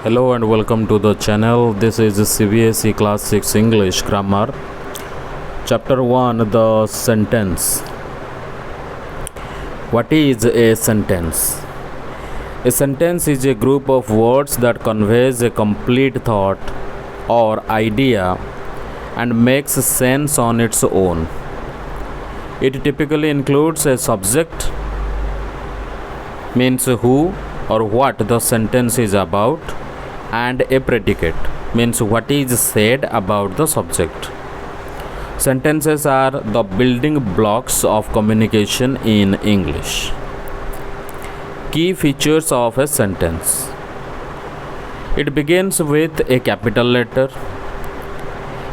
Hello and welcome to the channel. This is CBSE Class 6 English Grammar. Chapter 1, the sentence. What is a sentence? A sentence is a group of words that conveys a complete thought or idea and makes sense on its own. It typically includes a subject, means who or what the sentence is about, and a predicate, means what is said about the subject. Sentences are the building blocks of communication in English. Key features of a sentence. It begins with a capital letter.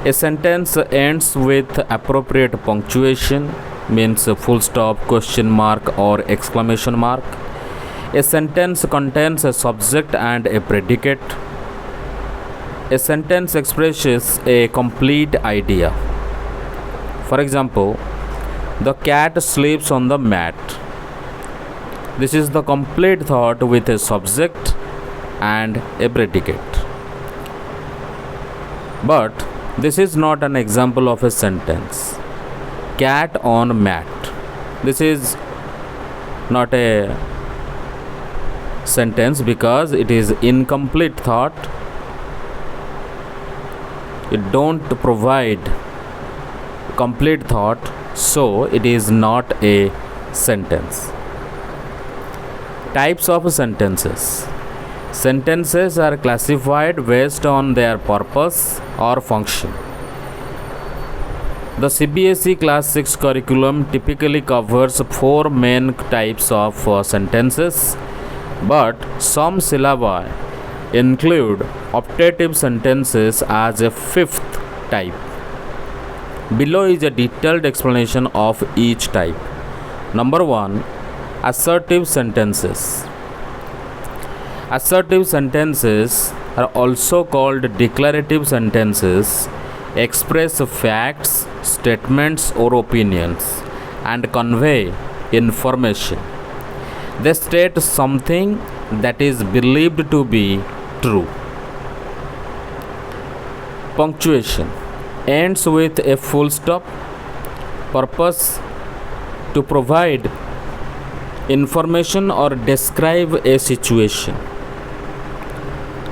A sentence ends with appropriate punctuation, means full stop, question mark, or exclamation mark. A sentence contains a subject and a predicate. A sentence expresses a complete idea. For example, the cat sleeps on the mat. This is the complete thought with a subject and a predicate. But this is not an example of a sentence. Cat on mat. This is not a sentence because it is incomplete thought. It don't provide complete thought, so it is not a sentence. Types of sentences. Sentences are classified based on their purpose or function. The CBSE Class 6 curriculum typically covers 4 main types of sentences, but some syllabi include optative sentences as a 5th type. Below is a detailed explanation of each type. Number 1. Assertive sentences. Assertive sentences are also called declarative sentences, express facts, statements, or opinions, and convey information. They state something that is believed to be true. Punctuation ends with a full stop. Purpose: to provide information or describe a situation.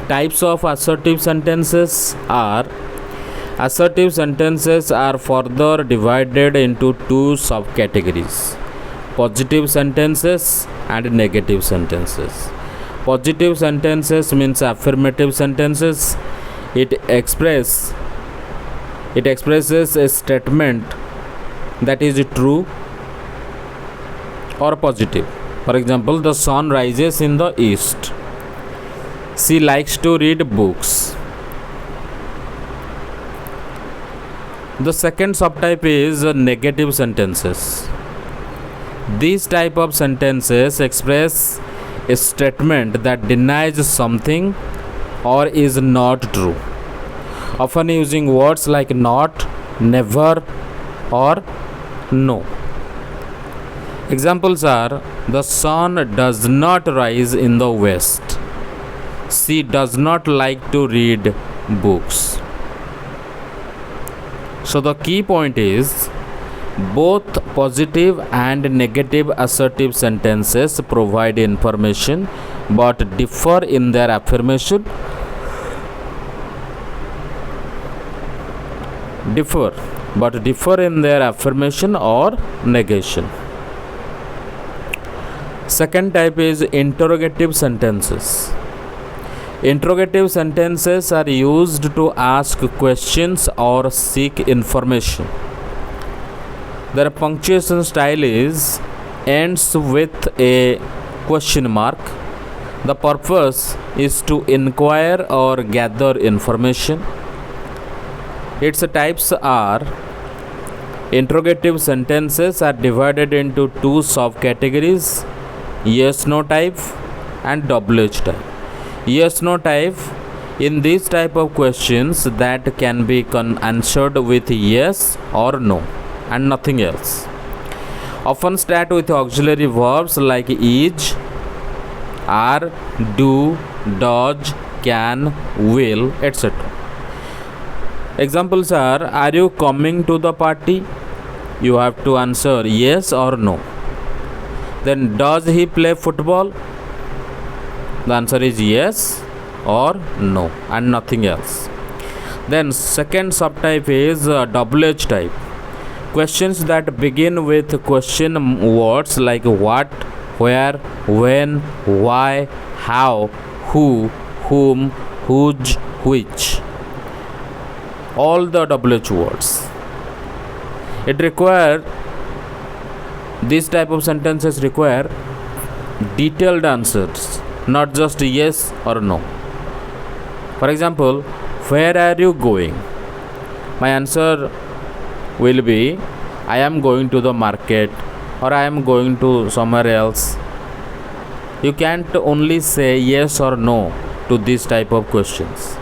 Types of assertive sentences are: assertive sentences are further divided into 2 subcategories: positive sentences and negative sentences. Positive sentences means affirmative sentences. It expresses a statement that is true or positive. For example, the sun rises in the east. She likes to read books. The second subtype is negative sentences. These type of sentences express a statement that denies something or is not true, often using words like not, never, or no. Examples are: the sun does not rise in the west. She does not like to read books. So the key point is, both positive and negative assertive sentences provide information but differ in their affirmation or negation. Second type is interrogative sentences. Interrogative sentences are used to ask questions or seek information. Their punctuation style ends with a question mark. The purpose is to inquire or gather information. Its types are: interrogative sentences are divided into 2 subcategories: yes no type and WH type. Yes no type: in this type of questions that can be answered with yes or no and nothing else. Often start with auxiliary verbs like is, are, do, does, can, will, etc. Examples are you coming to the party? You have to answer yes or no. Then, does he play football? The answer is yes or no and nothing else. Then, second subtype is WH type. Questions that begin with question words like what, where, when, why, how, who, whom, whose, which. All the WH words. These type of sentences require detailed answers, not just yes or no. For example, where are you going? My answer will be I am going to the market or I am going to somewhere else. You can't only say yes or no to these type of questions.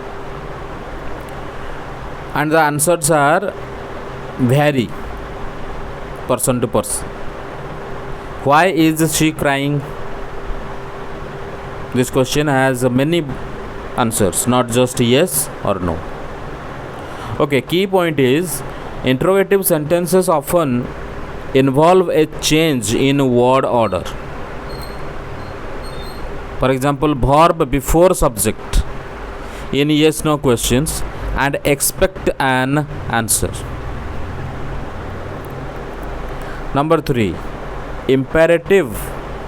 And the answers are vary person to person. Why is she crying? This question has many answers, not just yes or no. Okay, key point is interrogative sentences often involve a change in word order. For example, verb before subject in yes no questions and expect an answer. Number 3, imperative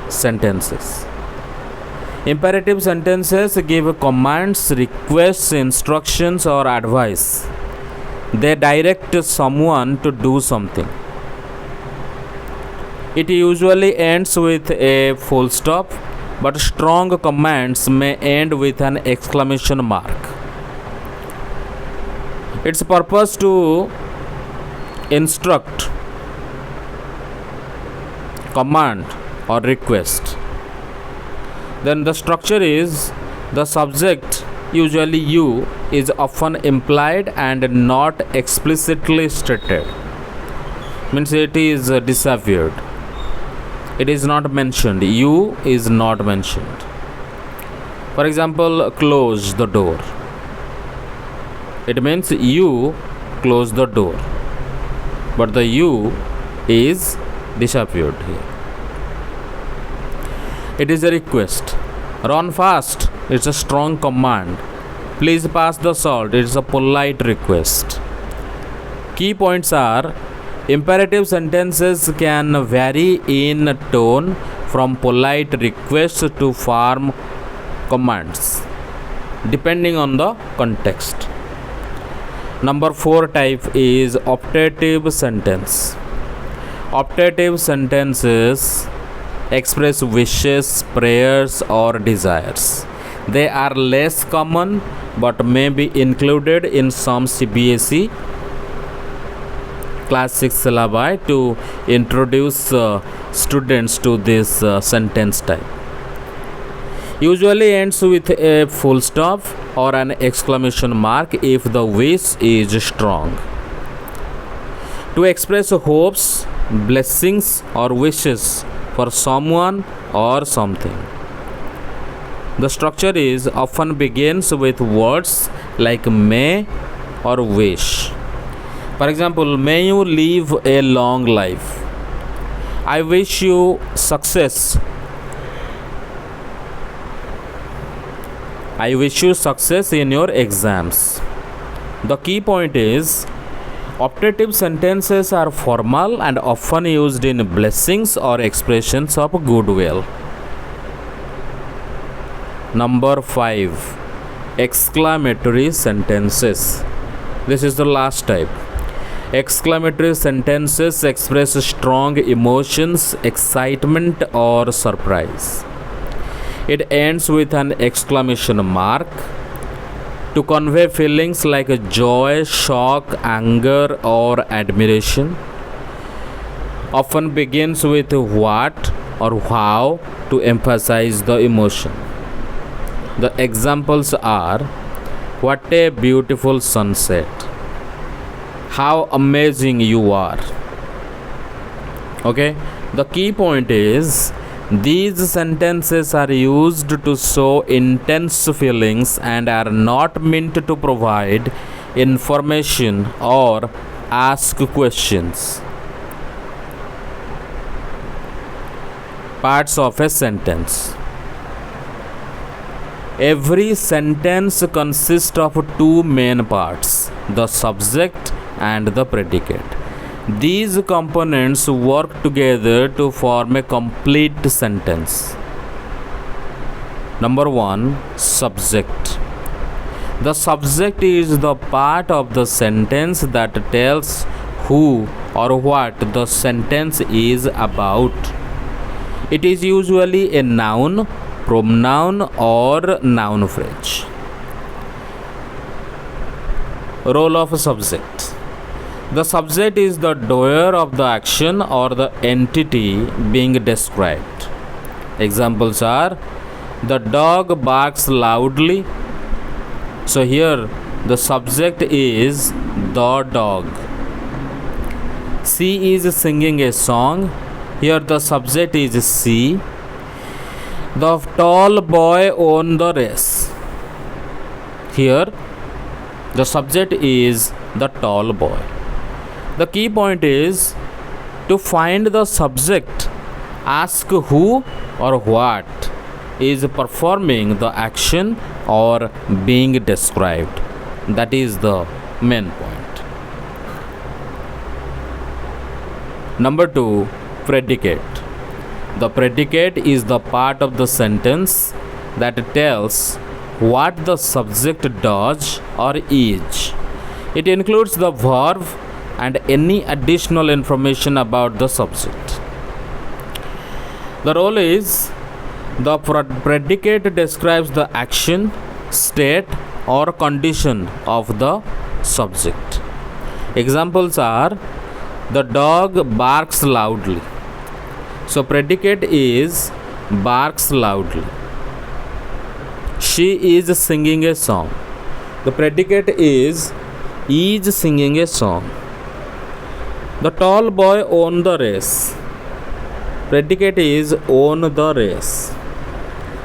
sentences. Imperative sentences give commands, requests, instructions, or advice. They direct someone to do something. It usually ends with a full stop, but strong commands may end with an exclamation mark. Its purpose to instruct, command, or request. Then the structure is the subject, usually you, is often implied and not explicitly stated. Means it is disappeared. It is not mentioned. You is not mentioned. For example, close the door. It means you close the door. But the you is disappeared here. It is a request. Run fast. It's a strong command. Please pass the salt. It's a polite request. Key points are imperative sentences can vary in tone from polite requests to firm commands depending on the context. Number 4 type is optative sentence. Optative sentences express wishes, prayers, or desires. They are less common but may be included in some CBSE class 6 syllabi to introduce students to this sentence type. Usually ends with a full stop or an exclamation mark if the wish is strong. To express hopes, blessings, or wishes for someone or something. The structure is often begins with words like may or wish. For example, may you live a long life. I wish you success. I wish you success in your exams. The key point is optative sentences are formal and often used in blessings or expressions of goodwill. Number 5, exclamatory sentences. This is the last type. Exclamatory sentences express strong emotions, excitement, or surprise. It ends with an exclamation mark to convey feelings like joy, shock, anger, or admiration. Often begins with what or how to emphasize the emotion. The examples are what a beautiful sunset. How amazing you are. Okay, the key point is These sentences are used to show intense feelings and are not meant to provide information or ask questions. Parts of a sentence. Every sentence consists of two main parts, the subject and the predicate. These components work together to form a complete sentence. Number 1. Subject. The subject is the part of the sentence that tells who or what the sentence is about. It is usually a noun, pronoun, or noun phrase. Role of a subject. The subject is the doer of the action or the entity being described. Examples are: the dog barks loudly. So here the subject is the dog. She is singing a song. Here the subject is she. The tall boy won the race. Here the subject is the tall boy. The key point is to find the subject, ask who or what is performing the action or being described. That is the main point. Number 2, predicate. The predicate is the part of the sentence that tells what the subject does or is. It includes the verb and any additional information about the subject. The role is: the predicate describes the action, state, or condition of the subject. Examples are: the dog barks loudly. So predicate is barks loudly. She is singing a song. The predicate is singing a song. The tall boy won the race. Predicate is won the race.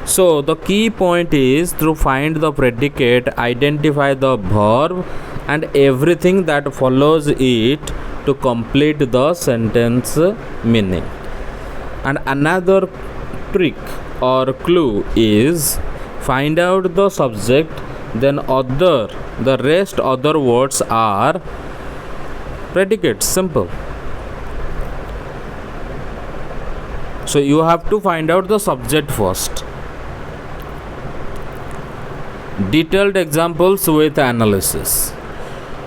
So the key point is to find the predicate, identify the verb and everything that follows it to complete the sentence meaning. And another trick or clue is find out the subject, then the rest other words are predicates. Simple. So you have to find out the subject first. Detailed examples with analysis.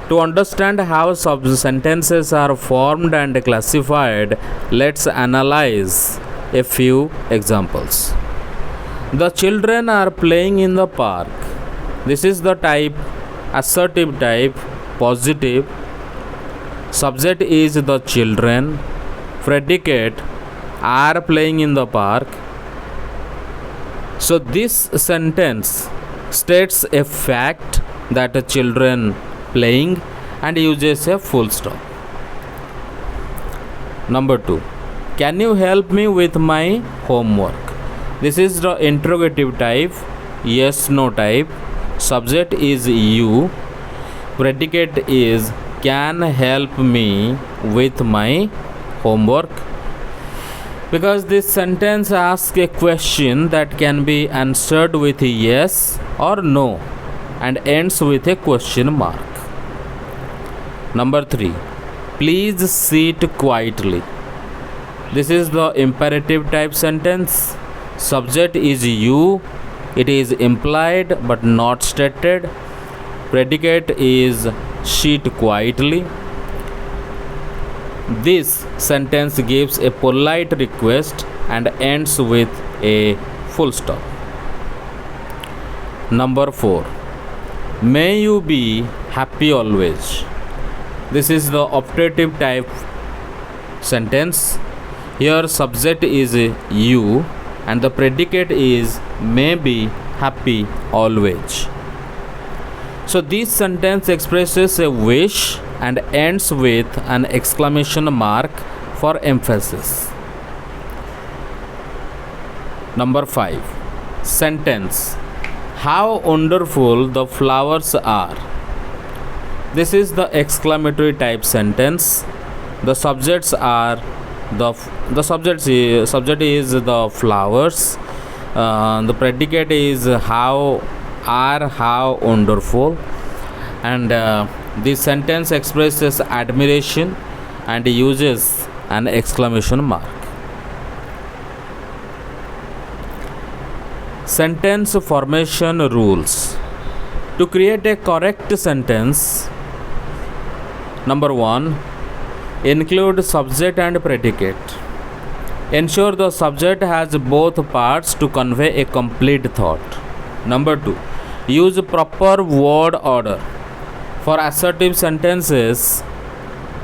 To understand how sentences are formed and classified, let's analyze a few examples. The children are playing in the park. This is the type, assertive type, positive. Subject is the children. Predicate are playing in the park. So this sentence states a fact that a children playing and uses a full stop. Number 2. Can you help me with my homework? This is the interrogative type, yes no type. Subject is you. Predicate is can help me with my homework. Because this sentence asks a question that can be answered with yes or no and ends with a question mark. Number 3. Please sit quietly. This is the imperative type sentence. Subject is you. It is implied but not stated. Predicate is sit quietly. This sentence gives a polite request and ends with a full stop. Number 4. May you be happy always. This is the optative type sentence. Here subject is you and the predicate is may be happy always. So this sentence expresses a wish and ends with an exclamation mark for emphasis. Number 5. Sentence. How wonderful the flowers are. This is the exclamatory type sentence. The subjects are subject is the flowers. The predicate is how wonderful, and this sentence expresses admiration and uses an exclamation mark. Sentence formation rules. To create a correct sentence, number 1, include subject and predicate. Ensure the subject has both parts to convey a complete thought. Number 2, use proper word order. For assertive sentences,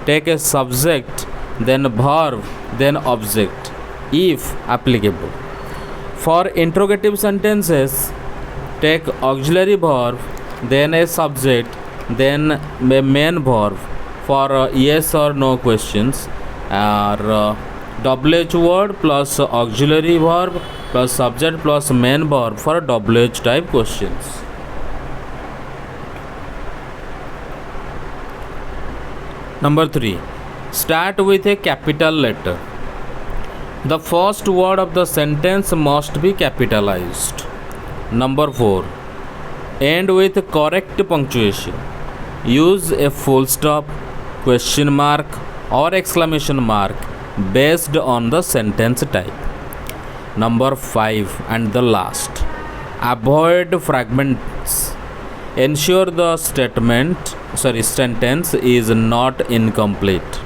take a subject, then verb, then object, if applicable. For interrogative sentences, take auxiliary verb, then a subject, then a main verb. For yes or no questions, or WH word plus auxiliary verb plus subject plus main verb for WH type questions. Number 3, start with a capital letter. The first word of the sentence must be capitalized. Number 4, end with correct punctuation. Use a full stop, question mark or exclamation mark based on the sentence type. Number 5 and the last, avoid fragments. Ensure the sentence is not incomplete.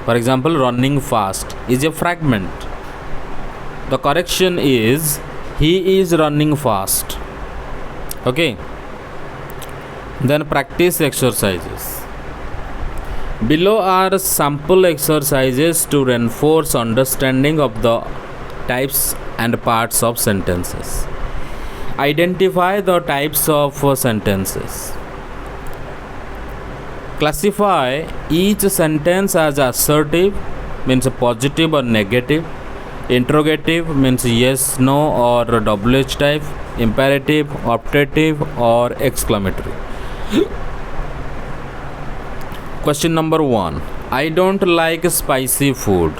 For example, running fast is a fragment. The correction is he is running fast. Okay. Then practice exercises. Below are sample exercises to reinforce understanding of the types and parts of sentences. Identify the types of sentences. Classify each sentence as assertive, means positive or negative. Interrogative means yes, no or WH type. Imperative, optative or exclamatory. Question number 1. I don't like spicy food.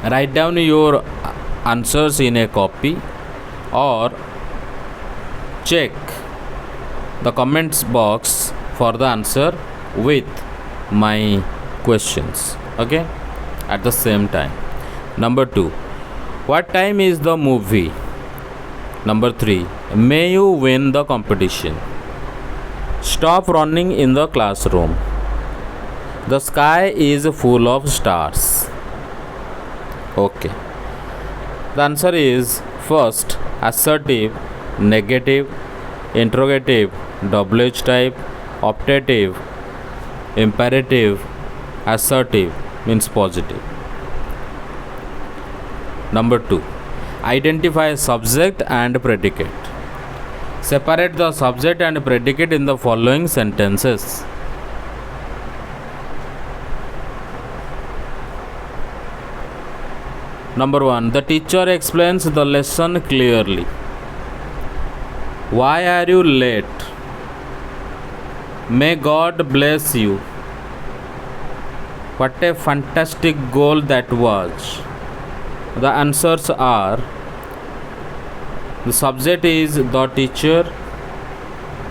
Write down your answers in a copy or check the comments box for the answer with my questions. Okay, at the same time. Number 2, what time is the movie? Number 3, may you win the competition. Stop running in the classroom. The sky is full of stars. Okay, the answer is first assertive, negative, interrogative, WH type, optative, imperative, assertive means positive. Number 2, identify subject and predicate. Separate the subject and predicate in the following sentences. Number 1, the teacher explains the lesson clearly. Why are you late? May God bless you. What a fantastic goal that was. The answers are, the subject is the teacher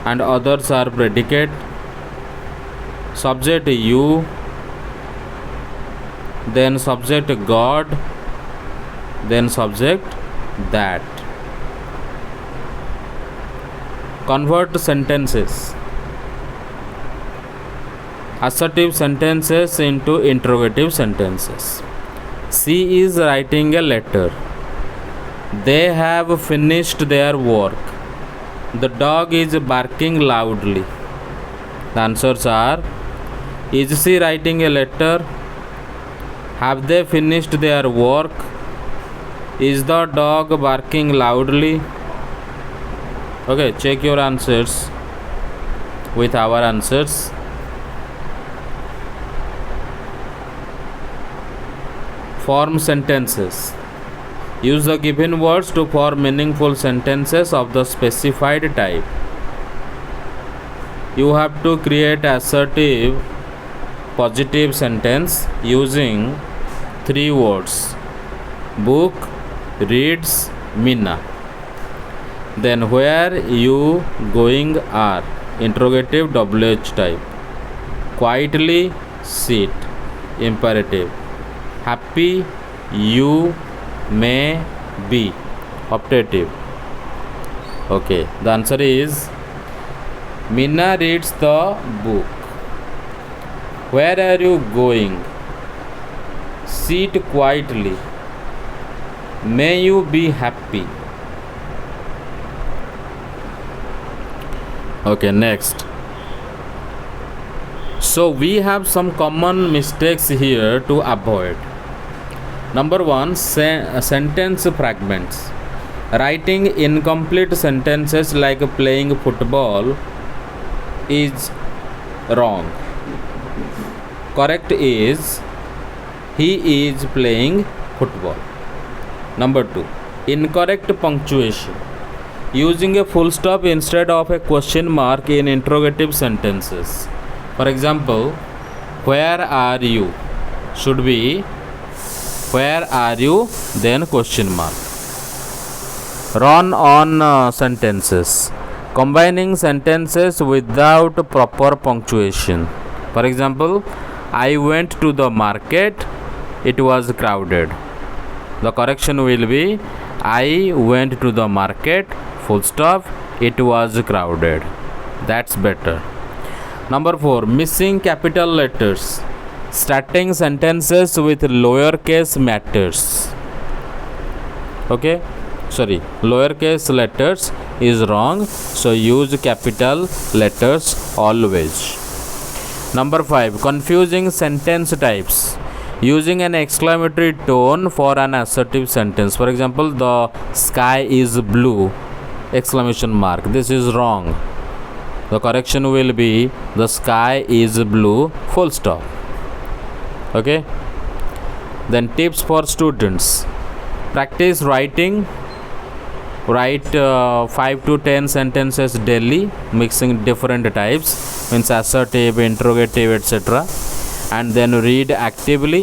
and others are predicate. Subject you, then subject God, then subject that. Convert sentences. Assertive sentences into interrogative sentences. C is writing a letter. They have finished their work. The dog is barking loudly. The answers are, is she writing a letter? Have they finished their work? Is the dog barking loudly? Okay, check your answers with our answers. Form sentences. Use the given words to form meaningful sentences of the specified type. You have to create assertive positive sentence using 3 words: book, reads, Meena. Then where you going are, interrogative WH type. Quietly sit, imperative. Happy you may be, optative. Okay, the answer is Meena reads the book. Where are you going? Sit quietly. May you be happy. Okay, next. So we have some common mistakes here to avoid. Number 1, sentence fragments. Writing incomplete sentences like playing football is wrong. Correct is he is playing football. Number 2, incorrect punctuation. Using a full stop instead of a question mark in interrogative sentences. For example, where are you should be where are you then question mark. Run on sentences. Combining sentences without proper punctuation. For example, I went to the market, it was crowded. The correction will be I went to the market, full stop, it was crowded. That's better. Number 4, missing capital letters. Starting sentences with lowercase matters. Okay, sorry, lowercase letters is wrong, so use capital letters always. Number 5, confusing sentence types. Using an exclamatory tone for an assertive sentence. For example, the sky is blue, exclamation mark. This is wrong. The correction will be the sky is blue, full stop. Okay. Then tips for students. Practice writing. Write 5 to 10 sentences daily, mixing different types, means assertive, interrogative, etc. And then read actively.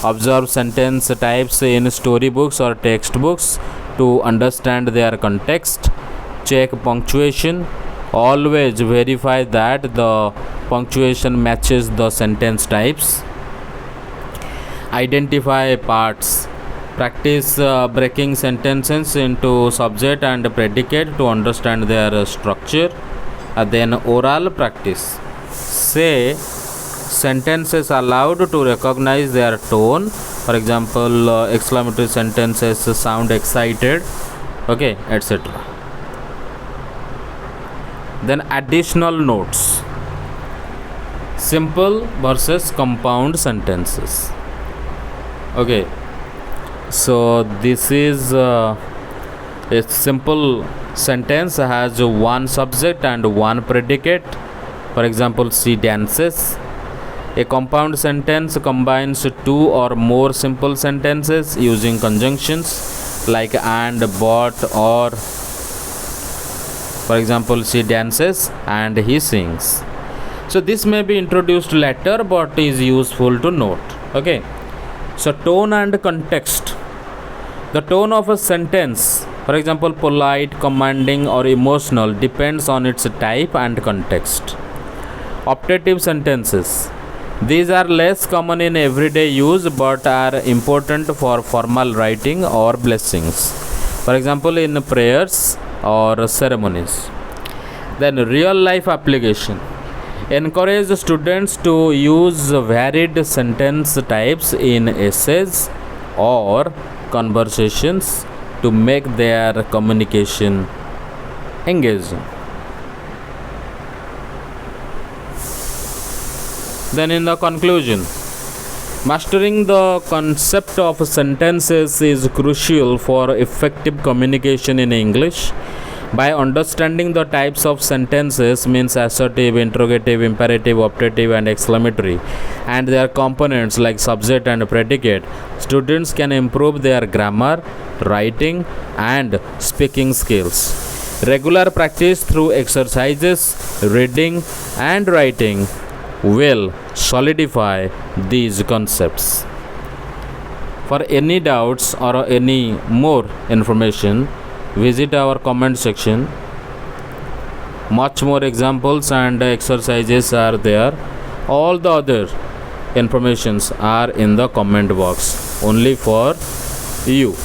Observe sentence types in storybooks or textbooks to understand their context. Check punctuation. Always verify that the punctuation matches the sentence types. Identify parts. Practice breaking sentences into subject and predicate to understand their structure. Then oral practice. Say sentences aloud to recognize their tone. For example, exclamatory sentences sound excited, okay, etc. Then additional notes. Simple versus compound sentences. Okay, so this is a simple sentence has one subject and one predicate. For example, she dances. A compound sentence combines 2 or more simple sentences using conjunctions like and, but, or. For example, she dances and he sings. So this may be introduced later but is useful to note. Okay. So tone and context. The tone of a sentence, for example, polite, commanding or emotional, depends on its type and context. Optative sentences. These are less common in everyday use but are important for formal writing or blessings. For example, in prayers or ceremonies. Then real life application. Encourage students to use varied sentence types in essays or conversations to make their communication engaging. Then in the conclusion, mastering the concept of sentences is crucial for effective communication in English. By understanding the types of sentences means assertive, interrogative, imperative, optative and exclamatory and their components like subject and predicate, students can improve their grammar, writing and speaking skills. Regular practice through exercises, reading and writing will solidify these concepts. For any doubts or any more information, visit our comment section. Much more examples and exercises are there. All the other informations are in the comment box only for you.